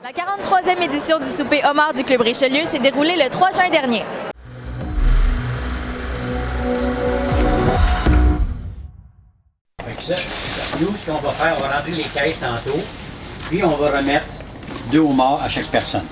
La 43e édition du souper homard du Club Richelieu s'est déroulée le 3 juin dernier. Avec ça, nous, ce qu'on va faire, on va rentrer les caisses tantôt, puis on va remettre 2 homards à chaque personne.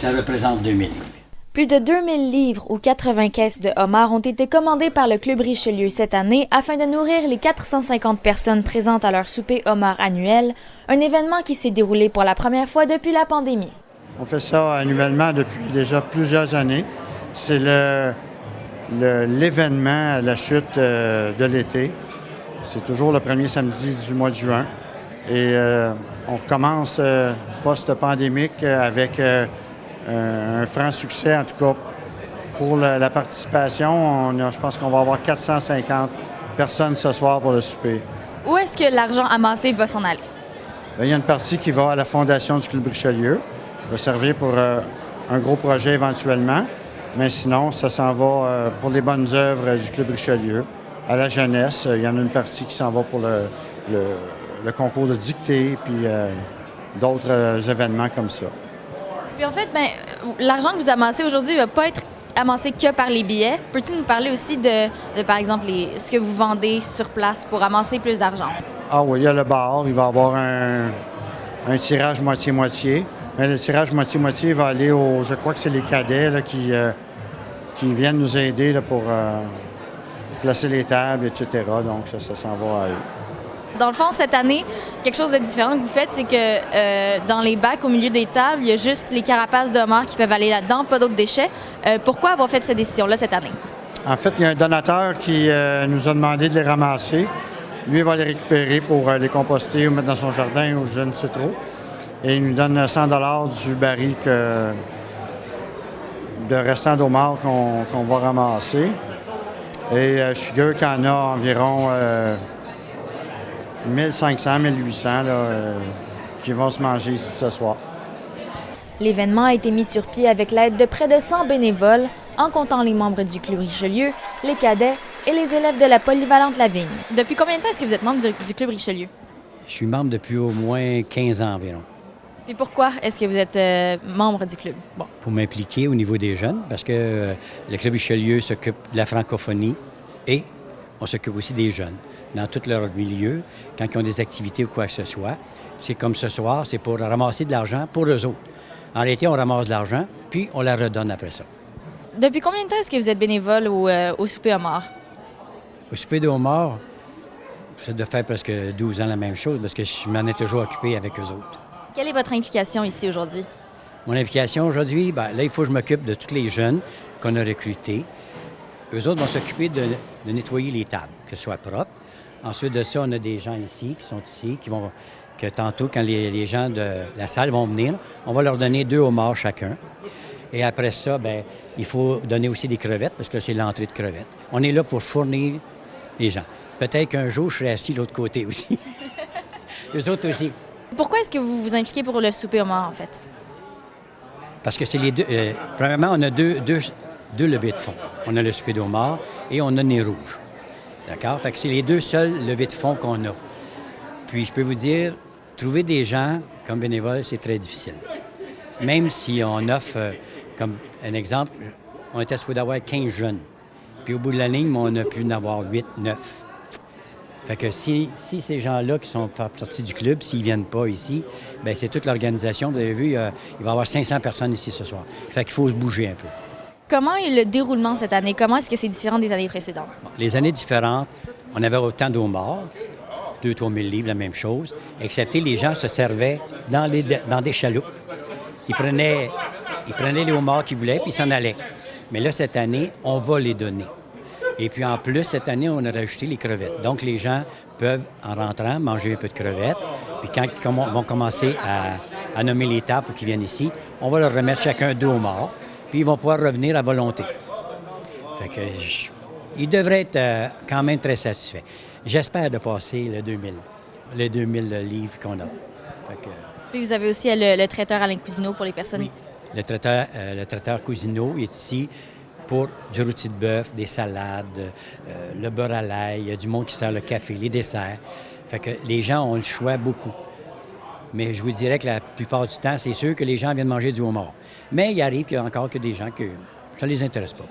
Ça représente 2000 livres. Plus de 2000 livres ou 80 caisses de homards ont été commandées par le Club Richelieu cette année afin de nourrir les 450 personnes présentes à leur souper homard annuel, un événement qui s'est déroulé pour la première fois depuis la pandémie. On fait ça annuellement depuis déjà plusieurs années. C'est l'événement, la chute de l'été. C'est toujours le premier samedi du mois de juin. Et on recommence post-pandémique avec un franc succès, en tout cas pour la participation. Je pense qu'on va avoir 450 personnes ce soir pour le souper. Où est-ce que l'argent amassé va s'en aller? Bien, il y a une partie qui va à la fondation du Club Richelieu. Ça va servir pour un gros projet éventuellement. Mais sinon, ça s'en va pour les bonnes œuvres du Club Richelieu. À la jeunesse, il y en a une partie qui s'en va pour le concours de dictée, puis d'autres événements comme ça. Puis en fait, l'argent que vous amassez aujourd'hui ne va pas être amassé que par les billets. Peux-tu nous parler aussi de par exemple, ce que vous vendez sur place pour amasser plus d'argent? Ah oui, il y a le bar. Il va y avoir un tirage moitié-moitié. Mais le tirage moitié-moitié va aller je crois que c'est les cadets là, qui viennent nous aider là, pour placer les tables, etc. Donc ça s'en va à eux. Dans le fond, cette année, quelque chose de différent que vous faites, c'est que dans les bacs, au milieu des tables, il y a juste les carapaces de homard qui peuvent aller là-dedans, pas d'autres déchets. Pourquoi avoir fait cette décision-là cette année? En fait, il y a un donateur qui nous a demandé de les ramasser. Lui, il va les récupérer pour les composter ou mettre dans son jardin ou je ne sais trop. Et il nous donne 100 $ du baril de restant d'homard qu'on va ramasser. Et je suis sûr qu'il y en a environ 1500, 1800 qui vont se manger ici ce soir. L'événement a été mis sur pied avec l'aide de près de 100 bénévoles, en comptant les membres du Club Richelieu, les cadets et les élèves de la polyvalente La Vigne. Depuis combien de temps est-ce que vous êtes membre du Club Richelieu? Je suis membre depuis au moins 15 ans environ. Et pourquoi est-ce que vous êtes membre du club? Bon, pour m'impliquer au niveau des jeunes, parce que le Club Richelieu s'occupe de la francophonie et on s'occupe aussi des jeunes. Dans tout leur milieu, quand ils ont des activités ou quoi que ce soit, c'est comme ce soir, c'est pour ramasser de l'argent pour eux autres. En réalité, on ramasse de l'argent, puis on la redonne après ça. Depuis combien de temps est-ce que vous êtes bénévole au souper homard? Au souper de homard, ça doit faire presque 12 ans la même chose, parce que je m'en ai toujours occupé avec eux autres. Quelle est votre implication ici aujourd'hui? Mon implication aujourd'hui, là, il faut que je m'occupe de tous les jeunes qu'on a recrutés. Eux autres vont s'occuper de nettoyer les tables, que ce soit propre. Ensuite de ça, on a des gens ici, qui sont ici, que tantôt, quand les gens de la salle vont venir, on va leur donner 2 homards chacun. Et après ça, il faut donner aussi des crevettes, parce que c'est l'entrée de crevettes. On est là pour fournir les gens. Peut-être qu'un jour, je serai assis de l'autre côté aussi. Eux autres aussi. Pourquoi est-ce que vous vous impliquez pour le souper homard, en fait? Parce que c'est les deux. Premièrement, on a deux levées de fonds. On a le souper d'homard et on a Nez Rouge. D'accord? Fait que c'est les 2 seuls levées de fonds qu'on a. Puis, je peux vous dire, trouver des gens comme bénévoles, c'est très difficile. Même si on offre, comme un exemple, on était supposé d'avoir 15 jeunes. Puis, au bout de la ligne, on a pu en avoir 8, 9. Fait que si ces gens-là qui sont sortis du club, s'ils ne viennent pas ici, bien, c'est toute l'organisation. Vous avez vu, il va y avoir 500 personnes ici ce soir. Fait qu'il faut se bouger un peu. Comment est le déroulement cette année? Comment est-ce que c'est différent des années précédentes? Bon, les années différentes, on avait autant d'homards, 2-3 000 livres, la même chose, excepté les gens se servaient dans des chaloupes. Ils prenaient les homards qu'ils voulaient, puis ils s'en allaient. Mais là, cette année, on va les donner. Et puis, en plus, cette année, on a rajouté les crevettes. Donc, les gens peuvent, en rentrant, manger un peu de crevettes. Puis, quand ils vont commencer à nommer les tables pour qu'ils viennent ici, on va leur remettre chacun 2 homards. Puis, ils vont pouvoir revenir à volonté. Fait que, ils devraient être quand même très satisfaits. J'espère de passer les 2000 livres qu'on a. Fait que, Puis, vous avez aussi le traiteur Alain Cousineau pour les personnes. oui, le traiteur Cousineau est ici pour du rôti de bœuf, des salades, le beurre à l'ail, il y a du monde qui sert le café, les desserts. Fait que les gens ont le choix beaucoup. Mais je vous dirais que la plupart du temps, c'est sûr que les gens viennent manger du homard. Mais il arrive qu'il y a encore que des gens que ça ne les intéresse pas.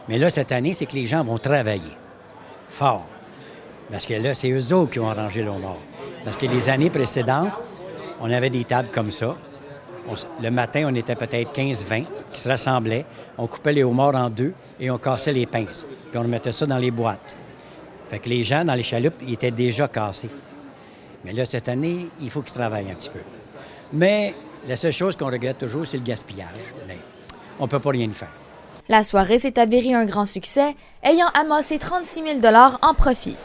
Mais là, cette année, c'est que les gens vont travailler fort. Parce que là, c'est eux autres qui ont arrangé le homard. Parce que les années précédentes, on avait des tables comme ça. Le matin, on était peut-être 15-20 qui se rassemblaient. On coupait les homards en deux et on cassait les pinces. Puis on mettait ça dans les boîtes. Fait que les gens, dans les chaloupes, ils étaient déjà cassés. Mais là, cette année, il faut qu'ils travaillent un petit peu. Mais la seule chose qu'on regrette toujours, c'est le gaspillage. Mais on ne peut pas rien y faire. La soirée s'est avérée un grand succès, ayant amassé 36 000 $ en profit.